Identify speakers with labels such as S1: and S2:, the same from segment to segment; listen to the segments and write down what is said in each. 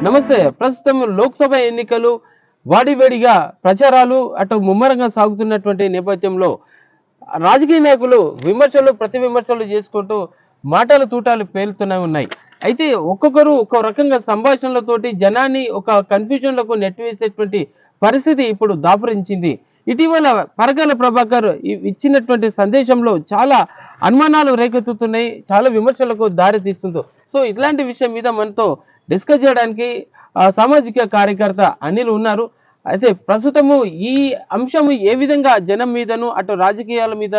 S1: నమస్తే. ప్రస్తుతం లోక్సభ ఎన్నికలు వాడివేడిగా ప్రచారాలు అటు ముమ్మరంగా సాగుతున్నటువంటి నేపథ్యంలో రాజకీయ నాయకులు విమర్శలు ప్రతి విమర్శలు చేసుకుంటూ మాటలు తూటాలు పేలుతూనే ఉన్నాయి. అయితే ఒక్కొక్కరు ఒక్కో రకంగా సంభాషణలతోటి జనాన్ని ఒక కన్ఫ్యూజన్లకు నెట్టివేసేటువంటి పరిస్థితి ఇప్పుడు దాపురించింది. ఇటీవల పరకాల ప్రభాకర్ ఇచ్చినటువంటి సందేశంలో చాలా అనుమానాలు రేకెత్తుతున్నాయి, చాలా విమర్శలకు దారి తీస్తుందో. సో ఇట్లాంటి విషయం మీద మనతో డిస్కస్ చేయడానికి సామాజిక కార్యకర్త అనిల్ ఉన్నారు. అయితే ప్రస్తుతము ఈ అంశము ఏ విధంగా జనం మీదను అటు రాజకీయాల మీద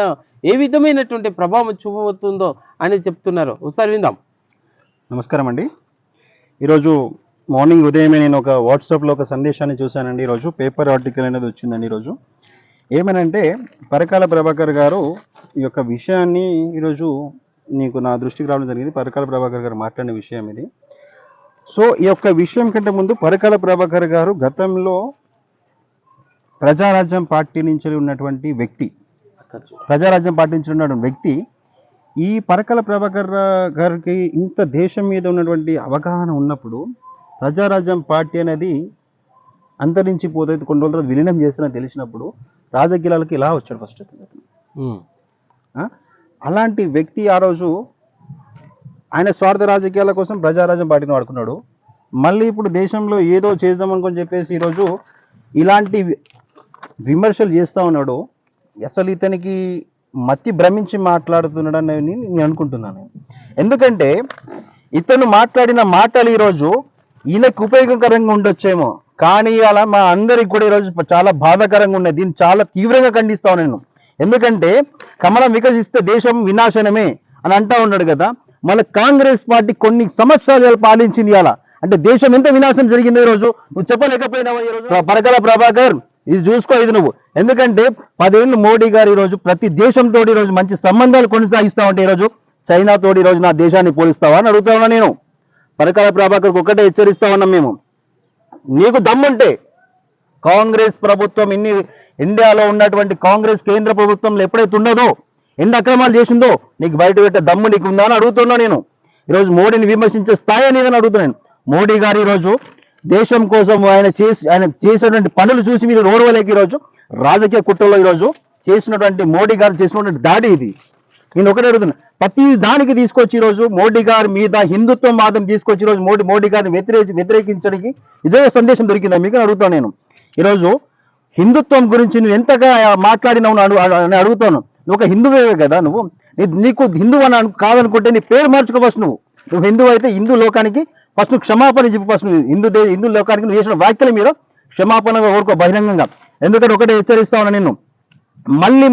S1: ఏ విధమైనటువంటి ప్రభావం చూపబోతుందో అని చెప్తున్నారు. ఒకసారి విందాం.
S2: నమస్కారం అండి. ఈరోజు మార్నింగ్ ఉదయమే నేను ఒక వాట్సాప్లో ఒక సందేశాన్ని చూశానండి. ఈరోజు పేపర్ ఆర్టికల్ అనేది వచ్చిందండి. ఈరోజు ఏమనంటే పరకాల ప్రభాకర్ గారు ఈ యొక్క విషయాన్ని ఈరోజు నీకు నా దృష్టికి రావడం జరిగింది. పరకాల ప్రభాకర్ గారు మాట్లాడిన విషయం ఇది. సో ఈ యొక్క విషయం కంటే ముందు పరకాల ప్రభాకర్ గారు గతంలో ప్రజారాజ్యం పార్టీ నుంచి ఉన్నటువంటి వ్యక్తి, ఈ పరకాల ప్రభాకర్ గారికి ఇంత దేశం మీద ఉన్నటువంటి అవగాహన ఉన్నప్పుడు ప్రజారాజ్యం పార్టీ అనేది అంతరించిపోతే కొన్ని రోజుల తర్వాత విలీనం చేసిన తెలిసినప్పుడు రాజకీయాలకు ఇలా వచ్చాడు ఫస్ట్. అలాంటి వ్యక్తి ఆ రోజు ఆయన స్వార్థ రాజకీయాల కోసం ప్రజారాజ్యం పార్టీని వాడుకున్నాడు. మళ్ళీ ఇప్పుడు దేశంలో ఏదో చేద్దామనుకొని చెప్పేసి ఈరోజు ఇలాంటి విమర్శలు చేస్తూ ఉన్నాడు. అసలు ఇతనికి మతి భ్రమించి మాట్లాడుతున్నాడని నేను అనుకుంటున్నాను. ఎందుకంటే ఇతను మాట్లాడిన మాటలు ఈరోజు ఈయనకు ఉపయోగకరంగా ఉండొచ్చేమో, కానీ అలా మా అందరికి కూడా ఈరోజు చాలా బాధాకరంగా ఉన్నది. దీన్ని చాలా తీవ్రంగా ఖండిస్తాను నేను. ఎందుకంటే కమలం వికసిస్తే దేశం వినాశనమే అని అంటా ఉన్నాడు కదా. మన కాంగ్రెస్ పార్టీ కొన్ని సంవత్సరాలు పాలించింది. అలా అంటే దేశం ఎంత వినాశనం జరిగిందో ఈరోజు నువ్వు చెప్పలేకపోయినావా? ఈరోజు పరకాల ప్రభాకర్ ఇది చూసుకో, ఇది నువ్వు. ఎందుకంటే 10 ఏళ్ళు మోడీ గారు ఈరోజు ప్రతి దేశంతో ఈరోజు మంచి సంబంధాలు కొనసాగిస్తా ఉంటే ఈరోజు చైనాతో ఈరోజు నా దేశాన్ని పోలిస్తావా అని అడుగుతా ఉన్నా నేను. పరకాల ప్రభాకర్కి ఒకటే హెచ్చరిస్తా ఉన్నాం మేము, నీకు దమ్ముంటే కాంగ్రెస్ ప్రభుత్వం ఇండియాలో ఉన్నటువంటి కాంగ్రెస్ కేంద్ర ప్రభుత్వంలో ఎప్పుడైతే ఉండదో, ఎన్ని అక్రమాలు చేసిందో నీకు బయట పెట్టే దమ్ము నీకు ఉందా అని అడుగుతున్నా నేను. ఈరోజు మోడీని విమర్శించే స్థాయి అనేదని అడుగుతున్నాను. మోడీ గారు ఈరోజు దేశం కోసం ఆయన చేసినటువంటి పనులు చూసి మీరు ఓర్వలేక ఈరోజు రాజకీయ కుట్రలో ఈరోజు చేసినటువంటి మోడీ గారు చేసినటువంటి దాడి ఇది. నేను ఒకటే అడుగుతున్నా, ప్రతి దానికి తీసుకొచ్చి ఈరోజు మోడీ గారి మీద హిందుత్వం వాదం తీసుకొచ్చి ఈరోజు మోడీ గారిని వ్యతిరేకించడానికి ఇదే సందేశం దొరికిందా మీకు అడుగుతాను నేను. ఈరోజు హిందుత్వం గురించి నువ్వు ఎంతగా మాట్లాడినావు అని అడుగుతాను. నువ్వు ఒక హిందువే కదా, నీకు హిందూ అని కాదనుకుంటే నీ పేరు మార్చుకో ఫస్ట్. నువ్వు హిందువు అయితే హిందూ లోకానికి ఫస్ట్ నువ్వు క్షమాపణ చెప్పు. ఫస్ట్ నువ్వు హిందూ లోకానికి నువ్వు చేసిన వ్యాఖ్యల మీద క్షమాపణగా కోరుకో బహిరంగంగా. ఎందుకంటే ఒకటే హెచ్చరిస్తా ఉన్నా నేను,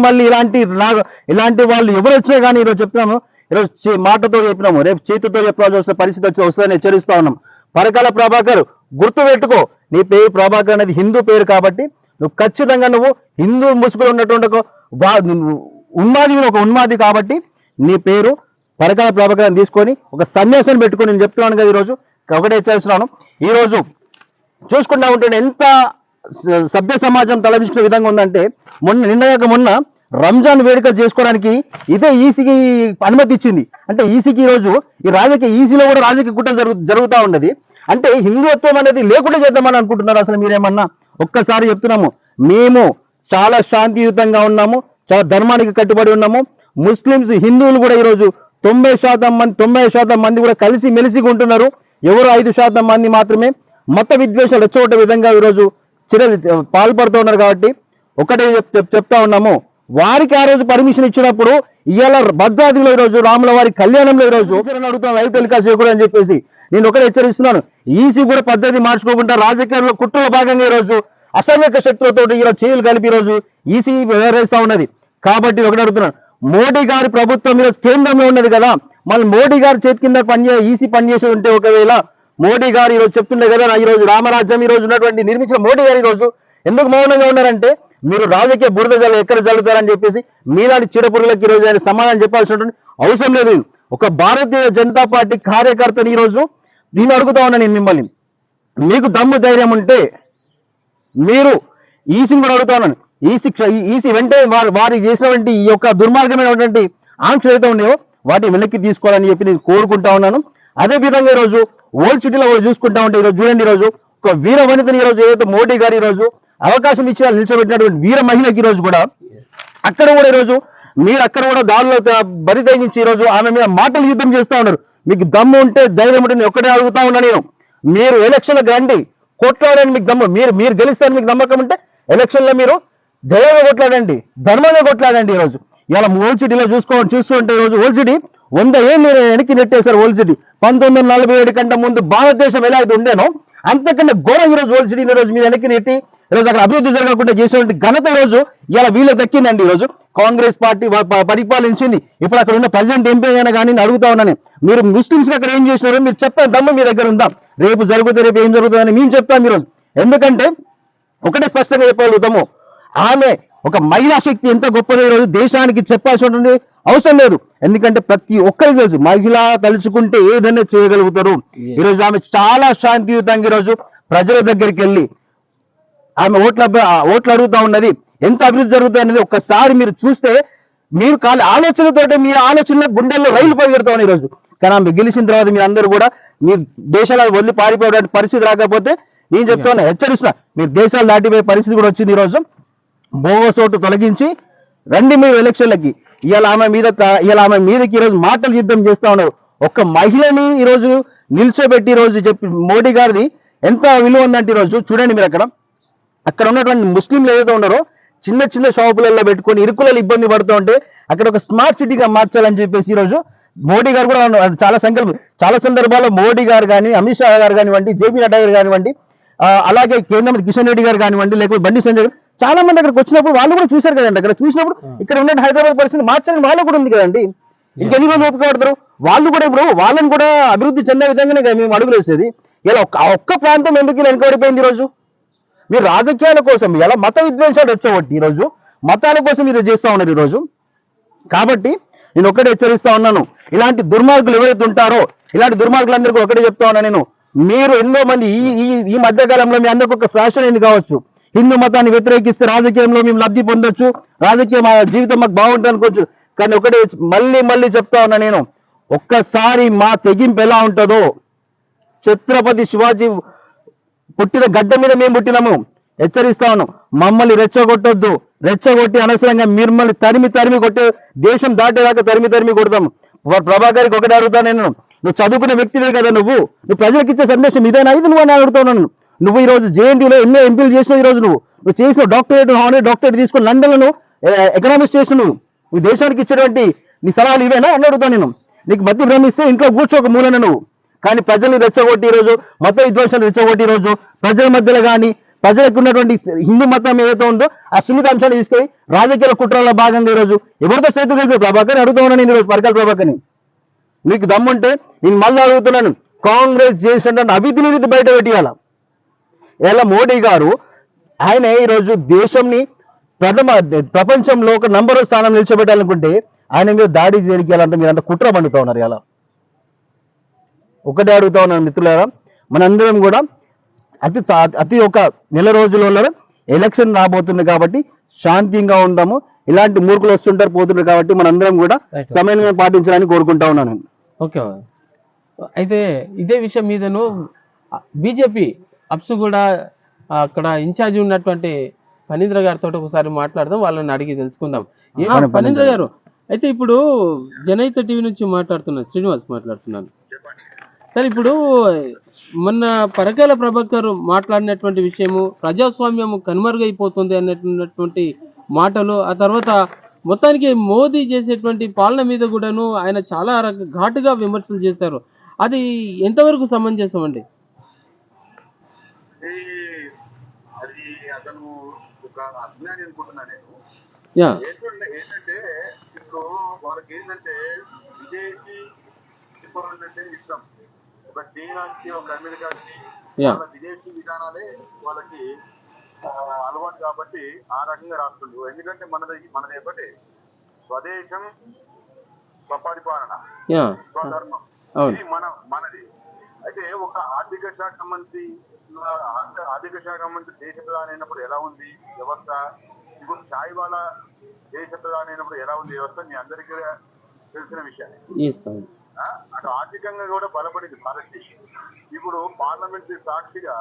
S2: మళ్ళీ ఇలాంటి వాళ్ళు ఎవరు వచ్చినా కానీ ఈరోజు చెప్తున్నాము, ఈరోజు మాటతో చెప్పినాము, రేపు చేతితో చెప్పాల్సి వస్తే పరిస్థితి వస్తుందని హెచ్చరిస్తా ఉన్నాం. పరకాల ప్రభాకర్ గుర్తు పెట్టుకో, నీ పేరు ప్రభాకర్ అనేది హిందూ పేరు కాబట్టి నువ్వు ఖచ్చితంగా నువ్వు హిందూ ముసుగులు ఉన్నటువంటి ఒక ఉన్మాది కాబట్టి నీ పేరు పరకాల ప్రభాకర్ తీసుకొని ఒక సన్యాసం పెట్టుకొని నేను చెప్తున్నాను కదా. ఈరోజు ఒకటే హెచ్చరిస్తున్నాను. ఈరోజు చూసుకుంటా ఉంటే ఎంత సభ్య సమాజం తలదించిన విధంగా ఉందంటే, మొన్న రంజాన్ వేడుక చేసుకోవడానికి ఇదే ఈసీకి అనుమతి ఇచ్చింది. అంటే ఈసీకి ఈరోజు ఈసీలో కూడా రాజకీయ కుట్ర జరుగుతూ ఉన్నది. అంటే హిందుత్వం అనేది లేకుండా చేద్దామని అనుకుంటున్నారు. అసలు మీరేమన్నా ఒక్కసారి చెప్తున్నాము, మేము చాలా శాంతియుతంగా ఉన్నాము, చాలా ధర్మానికి కట్టుబడి ఉన్నాము. ముస్లిమ్స్ హిందువులు కూడా ఈరోజు 90% మంది కూడా కలిసి మెలిసి ఉంటున్నారు. ఎవరు 5% మంది మాత్రమే మత విద్వేషాలు రెచ్చగొట్టే విధంగా ఈరోజు పాల్పడుతూ ఉన్నారు. కాబట్టి ఒకటే చెప్తా ఉన్నాము, వారికి ఆ రోజు పర్మిషన్ ఇచ్చినప్పుడు ఇవాళ భద్రాద్రిలో ఈరోజు రాముల వారి కళ్యాణంలో ఈరోజు అడుగుతాం లైవ్ టెలికాస్ట్ చేయకూడదు అని చెప్పేసి నేను ఒకటే హెచ్చరిస్తున్నాను. ఈసీ కూడా పద్ధతి మార్చుకోకుండా రాజకీయాల్లో కుట్రలో భాగంగా ఈరోజు అసమైక శక్తులతో ఈరోజు చేతులు కలిపి ఈరోజు ఈసీ వ్యవహరిస్తూ ఉన్నది. కాబట్టి ఒకటి అడుగుతున్నాను, మోడీ గారి ప్రభుత్వం ఈరోజు కేంద్రంలో ఉన్నది కదా, మళ్ళీ మోడీ గారి చేతి కింద ఈసీ పనిచేసేది ఉంటే, ఒకవేళ మోడీ గారు ఈరోజు చెప్తుండే కదా ఈరోజు రామరాజ్యం ఈరోజు ఉన్నటువంటి నిర్మించిన మోడీ గారు ఈరోజు ఎందుకు మౌనంగా ఉన్నారంటే, మీరు రాజకీయ బురద జల్లు ఎక్కడ జల్లుతారని చెప్పేసి మీలాంటి చిరపురులకు ఈరోజు ఆయన సమాధానం చెప్పాల్సినటువంటి అవసరం లేదు. ఒక భారతీయ జనతా పార్టీ కార్యకర్తని ఈరోజు నేను అడుగుతా ఉన్నా, నేను మిమ్మల్ని, మీకు దమ్ము ధైర్యం ఉంటే మీరు ఈసీని కూడా అడుగుతా ఉన్నాను, ఈసీ వెంటనే వారి చేసినటువంటి ఈ యొక్క దుర్మార్గమైనటువంటి ఆంక్షలు ఏదైతే ఉన్నాయో వాటి వెనక్కి తీసుకోవాలని చెప్పి నేను కోరుకుంటా ఉన్నాను. అదేవిధంగా ఈరోజు ఓల్డ్ సిటీలో చూసుకుంటా ఉంటే ఈరోజు చూడండి, ఈరోజు ఒక వీర వనితని ఈరోజు ఏదైతే మోడీ గారు ఈరోజు అవకాశం ఇచ్చి నిలిచబెట్టినటువంటి వీర మహిళకి ఈరోజు కూడా అక్కడ కూడా ఈరోజు మీరు అక్కడ కూడా దారిలో బరి తెగించి ఈరోజు ఆమె మీద మాటలు యుద్ధం చేస్తా ఉన్నారు. మీకు దమ్ము ఉంటే ధైర్యం ఉంటే నేను ఒక్కటే అడుగుతా ఉన్నా, నేను మీరు ఎలక్షన్లకు రండి, కొట్లాడండి. మీకు దమ్ము మీరు గెలుస్తారని మీకు నమ్మకం ఉంటే ఎలక్షన్లో మీరు ధైర్యంగా కొట్లాడండి, ధర్మంగా కొట్లాడండి. ఈరోజు ఇలా ఓల్డ్ సిటీలో చూసుకుంటే ఈరోజు ఓల్డ్ సిటీ 100 ఏళ్ళు వెనక్కి నెట్టేశారు. ఓల్డ్ సిటీ 1947 కంటే ముందు భారతదేశం ఎలా అయితే ఉండేనో అంతకంటే ఘోరం ఈరోజు ఓల్డ్ సిటీని ఈరోజు మీరు వెనక్కి నెట్టి ఈరోజు అక్కడ అభివృద్ధి జరగకుండా చేసేటువంటి ఘనత ఈరోజు ఇలా వీళ్ళకి దక్కిందండి. ఈరోజు కాంగ్రెస్ పార్టీ పరిపాలించింది. ఇప్పుడు అక్కడ ఉన్న ప్రెసిడెంట్ ఎంపీ అయినా కానీ నేను అడుగుతా ఉన్నాను, మీరు ముస్లింస్ అక్కడ ఏం చేసినారో మీరు చెప్పే దమ్ము మీ దగ్గర ఉందా? రేపు ఏం జరుగుతుందని మేము చెప్తాం ఈరోజు. ఎందుకంటే ఒకటే స్పష్టంగా చెప్పగలుగుతాము, ఆమె ఒక మహిళా శక్తి ఎంత గొప్పదో ఈరోజు దేశానికి చెప్పాల్సినటువంటి అవసరం లేదు. ఎందుకంటే ప్రతి ఒక్కరికి తెలుసు మహిళ తలుచుకుంటే ఏదైనా చేయగలుగుతారు. ఈరోజు ఆమె చాలా శాంతియుతంగా ఈరోజు ప్రజల దగ్గరికి వెళ్ళి ఆమె ఓట్లు అడుగుతా ఉన్నది. ఎంత అభివృద్ధి జరుగుతుంది అనేది ఒక్కసారి మీరు చూస్తే మీరు ఆలోచనతోటి మీ ఆలోచనలో గుండెల్లో రైలు పరిగెడతా ఉన్నాయి ఈరోజు. కానీ ఆమె గెలిచిన తర్వాత మీరు అందరూ కూడా మీ దేశాలు వదిలి పారిపోయే పరిస్థితి రాకపోతే నేను చెప్తున్నా, హెచ్చరిస్తున్నా, మీరు దేశాలు దాటిపోయే పరిస్థితి కూడా వచ్చింది. ఈరోజు బోగస్ ఓటు తొలగించి రండి మీరు ఎలక్షన్లకి. ఇవాళ ఆమె మీదకి ఈరోజు మాటలు యుద్ధం చేస్తా ఉన్నారు. ఒక్క మహిళని ఈరోజు నిల్చోబెట్టి ఈరోజు చెప్పి మోడీ గారిది ఎంత విలువ ఉందంటే ఈరోజు చూడండి, మీరు అక్కడ ఉన్నటువంటి ముస్లింలు ఏదైతే ఉన్నారో చిన్న చిన్న షాపులలో పెట్టుకొని ఇరుకులలో ఇబ్బంది పడుతూ ఉంటే అక్కడ ఒక స్మార్ట్ సిటీగా మార్చాలని చెప్పేసి ఈరోజు మోడీ గారు కూడా చాలా సందర్భాల్లో మోడీ గారు కానీ, అమిత్ షా గారు కానివ్వండి, జేపీ నడ్డా గారు కానివ్వండి, అలాగే కేంద్ర మంత్రి కిషన్ రెడ్డి గారు కానివ్వండి, లేకపోతే బండి సంజయ్ గారు చాలా మంది అక్కడికి వచ్చినప్పుడు వాళ్ళు కూడా చూశారు కదండి. అక్కడ చూసినప్పుడు ఇక్కడ ఉన్న హైదరాబాద్ పరిస్థితి మార్చాలని వాళ్ళు కూడా ఉంది కదండి. ఇంకెన్ని రోజులు ఓపిక పడతారు వాళ్ళు కూడా? ఇప్పుడు వాళ్ళని కూడా అభివృద్ధి చెందే విధంగానే మేము అడుగులు వేసేది. ఇలా ఒక్క ప్రాంతం ఎందుకు ఇలా వెనుకబడిపోయింది ఈరోజు? మీరు రాజకీయాల కోసం ఇలా మత విద్వేషాలు వచ్చేవాటి ఈరోజు మతాల కోసం మీరు చేస్తూ ఉన్నారు ఈరోజు. కాబట్టి నేను ఒకటే హెచ్చరిస్తా ఉన్నాను, ఇలాంటి దుర్మార్గులు ఎవరైతే ఉంటారో ఇలాంటి దుర్మార్గులందరికీ ఒకటే చెప్తా ఉన్నా నేను, మీరు ఎన్నో మంది ఈ మధ్యకాలంలో మీ అందరికి ఒక ఫ్యాషన్ అయింది కావచ్చు, హిందూ మతాన్ని వ్యతిరేకిస్తే రాజకీయంలో మేము లబ్ధి పొందొచ్చు, రాజకీయ జీవితం మాకు బాగుంటుంది అనుకోవచ్చు. కానీ ఒకటే మళ్ళీ చెప్తా ఉన్నా నేను, ఒక్కసారి మా తెగింపు ఎలా ఉంటుందో, ఛత్రపతి శివాజీ పుట్టిన గడ్డ మీద మేము పుట్టినాము, హెచ్చరిస్తా ఉన్నాం. మమ్మల్ని రెచ్చగొట్టి అనవసరంగా మిమ్మల్ని తరిమి కొట్టే దేశం దాటేదాకా తరిమి కొడతాము. ప్రభాకర్కి ఒకటి అడుగుతా నేను, నువ్వు చదువుకునే వ్యక్తివే కదా, నువ్వు ప్రజలకు ఇచ్చే సందేశం ఇదేనా? ఇది నువ్వు అని అడుగుతున్నాను. నువ్వు ఈరోజు జేఎన్టీలో ఎన్నో ఎంపీలు చేసినావు. ఈరోజు నువ్వు చేసిన డాక్టరేట్ తీసుకుని లండన్లో ఎకనామిక్స్ చేసినావు. నువ్వు దేశానికి ఇచ్చేటువంటి నీ సలహాలు ఇవేనా అని అడుగుతాను నేను. నీకు మధ్య భ్రమిస్తే ఇంట్లో కూర్చోక మూలన నువ్వు. కానీ ప్రజల్ని రెచ్చగొట్టి ఈరోజు మత విద్వేషాలు రెచ్చగొట్టి ఈరోజు ప్రజల మధ్యలో కానీ ప్రజలకు ఉన్నటువంటి హిందూ మతం ఏదైతే ఉందో ఆ సున్నిత అంశాన్ని తీసుకొని రాజకీయ కుట్రలో భాగంగా ఈరోజు ఎవరితో చేతులు కలిపి ప్రభాకర్ అడుగుతా ఉన్నాను నేను ఈరోజు పరకాల ప్రభాకర్ని. మీకు దమ్ముంటే నేను మళ్ళీ అడుగుతున్నాను, కాంగ్రెస్ చేసినటువంటి అవినీతి బయట పెట్టియాల. ఇలా మోడీ గారు ఆయన ఈరోజు దేశంని ప్రపంచంలో ఒక నంబర్ స్థానం నిలిచిపెట్టాలనుకుంటే ఆయన మీద దాడి చేయడానికి మీరంతా కుట్ర పండుతా ఉన్నారు. ఇలా ఒకటే అడుగుతా ఉన్నాను మిత్రులారా, మనందరం కూడా అతి ఒక నెల రోజులలో ఎలక్షన్ రాబోతుంది కాబట్టి శాంతిగా ఉందాము. ఇలాంటి మూర్ఖులు వస్తుంటారు పోతుంటారు కాబట్టి మనందరం కూడా సమన్వయం పాటించాలని కోరుకుంటా ఉన్నాను.
S1: ఓకే, అయితే ఇదే విషయం మీదను బీజేపీ అప్సు కూడా అక్కడ ఇన్ఛార్జి ఉన్నటువంటి ఫణీంద్ర గారితో ఒకసారి మాట్లాడదాం, వాళ్ళని అడిగి తెలుసుకుందాం. ఫణీంద్ర గారు, అయితే ఇప్పుడు జనహిత టీవీ నుంచి మాట్లాడుతున్నాను, శ్రీనివాస్ మాట్లాడుతున్నాను సార్. ఇప్పుడు మొన్న పరకాల ప్రభాకర్ మాట్లాడినటువంటి విషయము ప్రజాస్వామ్యం కనుమరుగైపోతుంది అన్నటువంటి మాటలు, ఆ తర్వాత మొత్తానికి మోదీ చేసేటువంటి పాలన మీద కూడాను ఆయన చాలా ఘాటుగా విమర్శలు చేశారు. అది ఎంతవరకు సమంజసం అండి?
S3: అది అతను ఒక అజ్ఞాని అనుకుంటున్నా నేను. ఏంటంటే ఇప్పుడు వాళ్ళకి ఏంటంటే విజయ్కి అంటే ఇష్టం, ఒక చైనాకి ఒక అమెరికాకి వాళ్ళ విదేశీ విధానాలే వాళ్ళకి అలవాటు కాబట్టి ఆ రకంగా రాస్తుంది. ఎందుకంటే మనది ఒకటే స్వదేశం స్వపరిపాలన స్వధర్మం, ఇది మనది. అయితే ఒక ఆర్థిక శాఖ మంత్రి దేశ ప్రధాని అయినప్పుడు ఎలా ఉంది వ్యవస్థ, ఇప్పుడు ఛాయ్ వాళ్ళ దేశ ప్రధాని అయినప్పుడు ఎలా ఉంది వ్యవస్థ, మీ అందరికీ తెలిసిన విషయాన్ని. అటు ఆర్థికంగా కూడా బలపడింది భారతదేశం. ఇప్పుడు పార్లమెంటరీ సాక్షిగా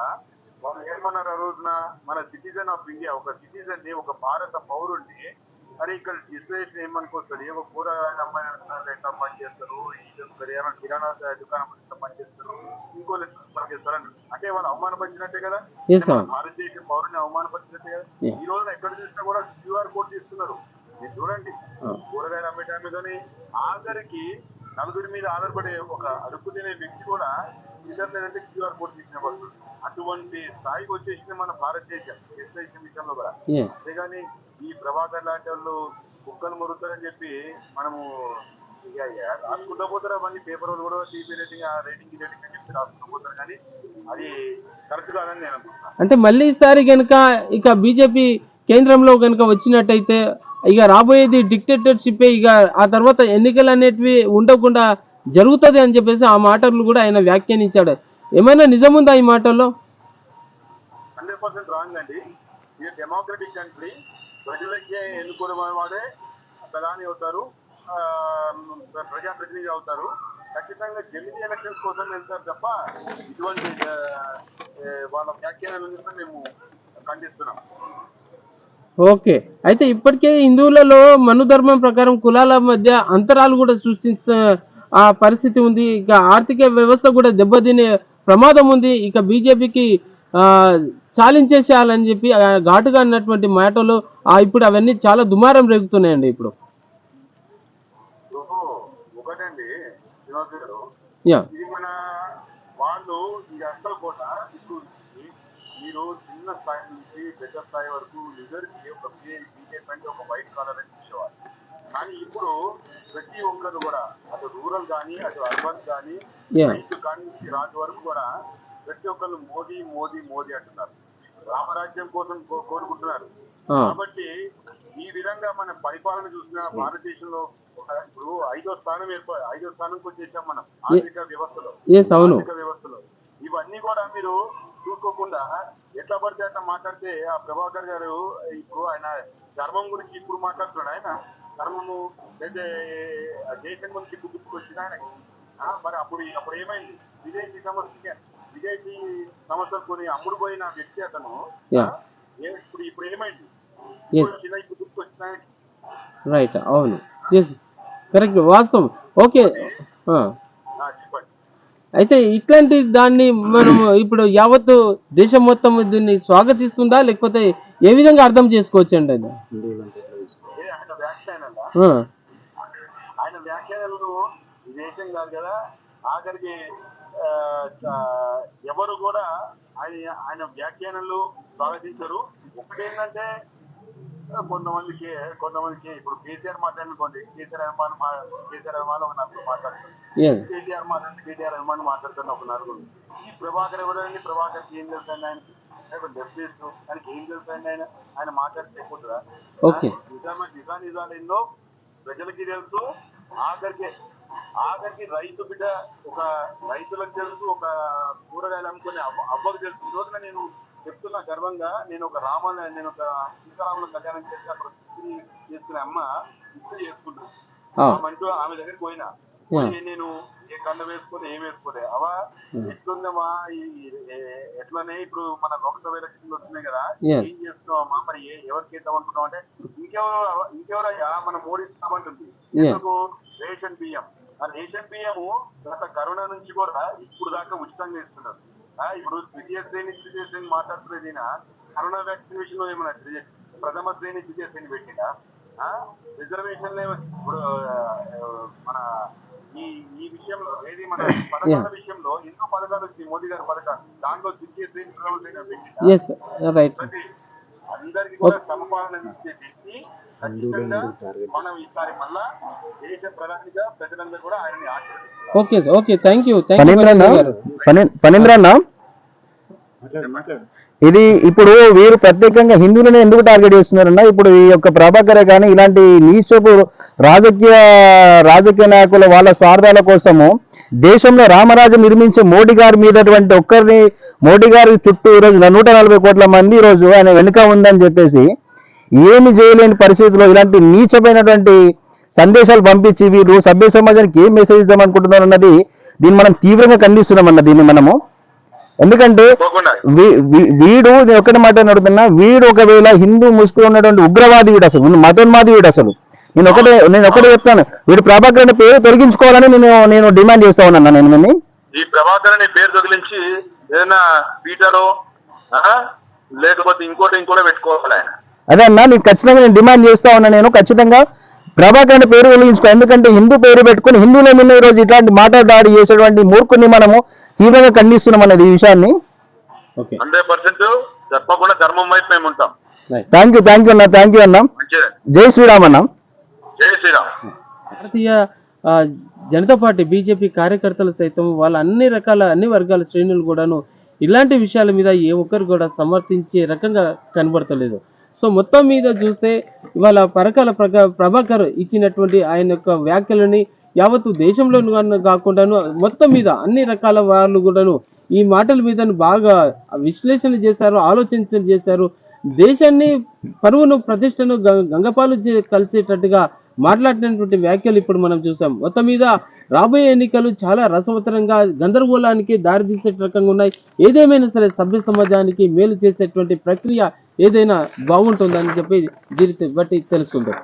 S3: వాళ్ళు ఏమన్నారు ఆ రోజున, మన సిటిజన్ ఆఫ్ ఇండియా, ఒక సిటిజన్ ని, ఒక భారత పౌరుడిని, అరే ఇక్కడ డిస్ప్లేషన్ ఏమనుకోస్తారు, ఏవో కూరగాయల అమ్మాయి ఎట్లా పనిచేస్తారు, కిరాణా దుకాణం ఎట్లా పనిచేస్తారు, ఇంకో పనిచేస్తారు అంటే వాళ్ళు అవమానపరిచినట్టే కదా, భారతదేశ పౌరుని అవమానపరిచినట్టే కదా. ఈ రోజున ఎక్కడ చూసినా కూడా క్యూఆర్ కోడ్ తీస్తున్నారు. మీరు చూడండి, కూరగాయలు అమ్మేటాన్ని ఆఖరికి నలుగురి మీద ఆధారపడే ఒక అడుగు తినే వ్యక్తి కూడా ఇద్దరు లేదంటే క్యూఆర్ కోడ్ తీసిన వాళ్ళు. అటువంటి స్థాయికి వచ్చేసింది మన భారతదేశం ఎస్ఐషన్ విషయంలో కూడా. అంతేగాని ఈ ప్రభాకర్ లాంటి వాళ్ళు కుక్కలు మురుగుతారని చెప్పి మనము ఇక రాసుకుంటూ పోతారు. అవన్నీ పేపర్ వాళ్ళు కూడా టీవీ రేటింగ్ రేటింగ్ అని చెప్పి రాసుకుంటూ పోతారు. కానీ అది కరెక్ట్ కాదని నేను అనుకుంటున్నాను.
S1: అంటే మళ్ళీ ఈసారి కనుక ఇక బీజేపీ కేంద్రంలో కనుక వచ్చినట్టయితే ఇక రాబోయేది డిక్టేటర్షిప్, ఇక ఆ తర్వాత ఎన్నికలు అనేటివి ఉండకుండా జరుగుతుంది అని చెప్పేసి ఆ మాటలు కూడా ఆయన వ్యాఖ్యానించాడు. ఏమైనా నిజం ఉందా ఈ మాటల్లో?
S3: 100% రాంగ్ అండి. ఇది డెమోక్రటిక్ కంట్రీ, ప్రజలకే ఎన్నుకునే వాడే ప్రధాని అవుతారు, ప్రజాప్రతినిధి అవుతారు. ఖచ్చితంగా జమినీ ఎలక్షన్స్ కోసం వెళ్తారు తప్ప ఇటువంటి వాళ్ళ వ్యాఖ్యానాలను మేము ఖండిస్తున్నాం.
S1: ఓకే, అయితే ఇప్పటికే హిందువులలో మనుధర్మం ప్రకారం కులాల మధ్య అంతరాలు కూడా సృష్టించిన ఆ పరిస్థితి ఉంది. ఇక ఆర్థిక వ్యవస్థ కూడా దెబ్బతినే ప్రమాదం ఉంది. ఇక బీజేపీకి చాలించేసేయాలని చెప్పి ఘాటుగా అన్నటువంటి మాటలు ఇప్పుడు అవన్నీ చాలా దుమారం రేగుతున్నాయండి. ఇప్పుడు
S3: ఒకటండి వినోద్ గారు, ఇది మన వాళ్ళు ఇదంతా కూడా ఇప్పుడు మీరు చిన్న స్థాయి నుంచి పెద్ద స్థాయి వరకు లిడర్కి ఒక బీజేపీ అంటే ఒక వైట్ కాలర్ అని చూసేవారు. కానీ ఇప్పుడు ప్రతి ఒక్కరు కూడా అటు రూరల్ కానీ అటు అర్బన్ కానీ రైతు కానీ రాజు వరకు కూడా ప్రతి ఒక్కరు మోదీ మోదీ మోదీ అంటున్నారు. రామరాజ్యం కోసం కోరుకుంటున్నారు. కాబట్టి ఈ విధంగా మన పరిపాలన చూసిన భారతదేశంలో ఇప్పుడు 5వ స్థానంకి వచ్చేసాం మనం ఆర్థిక వ్యవస్థలో. ఇవన్నీ కూడా మీరు చూసుకోకుండా ఎట్లా పడితే అట్లా మాట్లాడితే ఆ ప్రభాకర్ గారు ఇప్పుడు ఆయన ధర్మం గురించి ఇప్పుడు మాట్లాడుతున్నాడు. ఆయన ధర్మము లేదా దేశం గురించి గుర్తుకొచ్చింది ఆయనకి. మరి అప్పుడు ఏమైంది? విదేశీ సంస్థలు కొని అమ్ముడు పోయిన వ్యక్తి అతను ఇప్పుడు ఏమైంది? ఇప్పుడు గుర్తుకొచ్చింది ఆయనకి.
S1: రైట్, అవును, కరెక్ట్, వాస్తవం. ఓకే,
S3: చెప్పండి.
S1: అయితే ఇట్లాంటి దాన్ని మనం ఇప్పుడు యావత్తు దేశం మొత్తం దీన్ని స్వాగతిస్తుందా, లేకపోతే ఏ విధంగా అర్థం చేసుకోవచ్చు అండి? అది
S3: ఆయన వ్యాఖ్యానాలను దేశం కాదు కదా, ఆఖరికి ఎవరు కూడా ఆయన వ్యాఖ్యానాలు స్వాగతించరు. ఒకటేంటంటే కొంతమందికి ఇప్పుడు కేసీఆర్ మాట్లాడుకోండి, కేసీఆర్ అభిమానులు ఒక నలుగురు మాట్లాడుతారు, కేటీఆర్ అభిమానులు మాట్లాడుతున్న ఒక నలుగురు. ఈ ప్రభాకర్ ఎవరండి? ప్రభాకర్కి ఏం తెలుసు అండి? ఆయనకి డెఫ్ట్ ఆయనకి ఏం తెలుసు అండి? ఆయన మాట్లాడితే అయిపోతుందా? నిజాలు ఎన్నో ప్రజలకి తెలుసు. ఆఖరికి రైతు బిడ్డ ఒక రైతులకు తెలుసు, ఒక కూరగాయలు అమ్ముకునే అవ్వకు తెలుసు. ఈ రోజున నేను చెప్తున్నా గర్వంగా, నేను ఒక సీతారాముల కళ్యాణం చేసి అక్కడ చేసుకునే అమ్మ ఇస్త్రీ చేసుకుంటాను. ఆమె దగ్గరికి పోయినా నేను ఏ కళ్ళు వేసుకొని ఏం వేసుకోలే. అవా ఎట్లుందమ్మా, ఎట్లనే ఇప్పుడు మన లోక్సభ ఎలక్షన్లు వస్తున్నాయి కదా, ఏం చేస్తున్నావమ్మా, మరి ఎవరికి వేద్దాం అనుకున్నాం అంటే ఇంకెవరయ్యా మన మోడీ ఇస్తామంటుంది. ఎందుకు? రేషన్ బియ్యం. ఆ రేషన్ బియ్యము గత కరోనా నుంచి కూడా ఇప్పుడు దాకా ఉచితంగా ఇస్తున్నారు. ఇప్పుడు ద్వితీయ శ్రేణి మాట్లాడుతున్నది. కరోనా వ్యాక్సినేషన్ లో ఏమన్నా ప్రథమ శ్రేణి ద్వితీయ శ్రేణి పెట్టినా రిజర్వేషన్ ఇప్పుడు మన ఈ విషయంలో ఏది మన పథకాల విషయంలో ఎన్నో పథకాలు వచ్చింది, మోదీ గారి పథకాలు. దాంట్లో ద్వితీయ శ్రేణి ప్రథమ శ్రేణి పెట్టినా అందరికి కూడా సమపాలన ఇచ్చే వ్యక్తి ఖచ్చితంగా మనం ఈసారి మళ్ళా దేశ ప్రధానిగా ప్రజలందరూ కూడా ఆయనని ఆశీర్వదిస్తారు.
S1: Okay, thank you.
S2: పనేంద్రన్న, ఇది ఇప్పుడు వీరు ప్రత్యేకంగా హిందువులను ఎందుకు టార్గెట్ చేస్తున్నారన్నా, ఇప్పుడు ఈ యొక్క ప్రభాకరే కానీ ఇలాంటి నీచపు రాజకీయ నాయకుల వాళ్ళ స్వార్థాల కోసము దేశంలో రామరాజ్యం నిర్మించే మోడీ గారి మీదటువంటి మోడీ గారి చుట్టూ ఈరోజు 140 కోట్ల మంది ఈరోజు ఆయన వెనుక ఉందని చెప్పేసి ఏమి చేయలేని పరిస్థితిలో ఇలాంటి నీచమైనటువంటి సందేశాలు పంపించి వీరు సభ్య సమాజానికి ఏం మెసేజ్ ఇద్దాం అనుకుంటున్నారు అన్నది దీన్ని మనం తీవ్రంగా ఖండిస్తున్నాం అన్న దీన్ని మనము. ఎందుకంటే
S3: తప్పకుండా
S2: వీడు నేను ఒకటి మాట అడుగుతున్నా, వీడు ఒకవేళ హిందూ ముసుగులో ఉన్నటువంటి ఉగ్రవాది వీడు, అసలు మతోన్మాది వీడు. అసలు నేను ఒకటే చెప్తాను, వీడు ప్రభాకర్ అనే పేరు తొలగించుకోవాలని నేను డిమాండ్ చేస్తా ఉన్నాను. నేను
S3: ఈ ప్రభాకర్ అనే పేరు తగిలించి ఏదైనా పీటరో లేకపోతే ఇంకోటి పెట్టుకోవాలి ఆయన.
S2: అదే అన్న, నీకు ఖచ్చితంగా నేను డిమాండ్ చేస్తా ఉన్నా. నేను ఖచ్చితంగా ప్రభాకర్ అనే పేరు వెలిగించుకో. ఎందుకంటే హిందూ పేరు పెట్టుకుని హిందువుల మీద ఈ రోజు ఇట్లాంటి మాట దాడి చేసేటువంటి మూర్ఖుని మనము తీవ్రంగా ఖండిస్తున్నాం అన్నది ఈ విషయాన్ని.
S3: 100% తప్పకుండా ధర్మం వైపు మేము ఉంటాం.
S2: థ్యాంక్ యూ అన్న, థ్యాంక్ యూ అన్న. జై శ్రీరామ్ అన్న.
S3: జై శ్రీరామ్.
S1: భారతీయ జనతా పార్టీ బీజేపీ కార్యకర్తలు సైతం వాళ్ళ అన్ని వర్గాల శ్రేణులు కూడాను ఇలాంటి విషయాల మీద ఏ ఒక్కరు కూడా సమర్థించే రకంగా కనబడతలేదు. సో మొత్తం మీద చూస్తే ఇవాళ పరకాల ప్రభాకర్ ఇచ్చినటువంటి ఆయన యొక్క వ్యాఖ్యలని యావత్తు దేశంలో కాకుండాను మొత్తం మీద అన్ని రకాల వాళ్ళు కూడాను ఈ మాటల మీద బాగా విశ్లేషణ చేశారు, ఆలోచన చేశారు. దేశాన్ని పరువును ప్రతిష్టను గంగపాలు కలిసేటట్టుగా మాట్లాడినటువంటి వ్యాఖ్యలు ఇప్పుడు మనం చూసాం. మొత్తం మీద రాబోయే ఎన్నికలు చాలా రసవత్తరంగా గందరగోళానికి దారితీసే రకంగా ఉన్నాయి. ఏదేమైనా సరే సభ్య సమాజానికి మేలు చేసేటువంటి ప్రక్రియ ఏదైనా బాగుంటుందని చెప్పి దీన్ని బట్టి తెలుసుకుంటాం.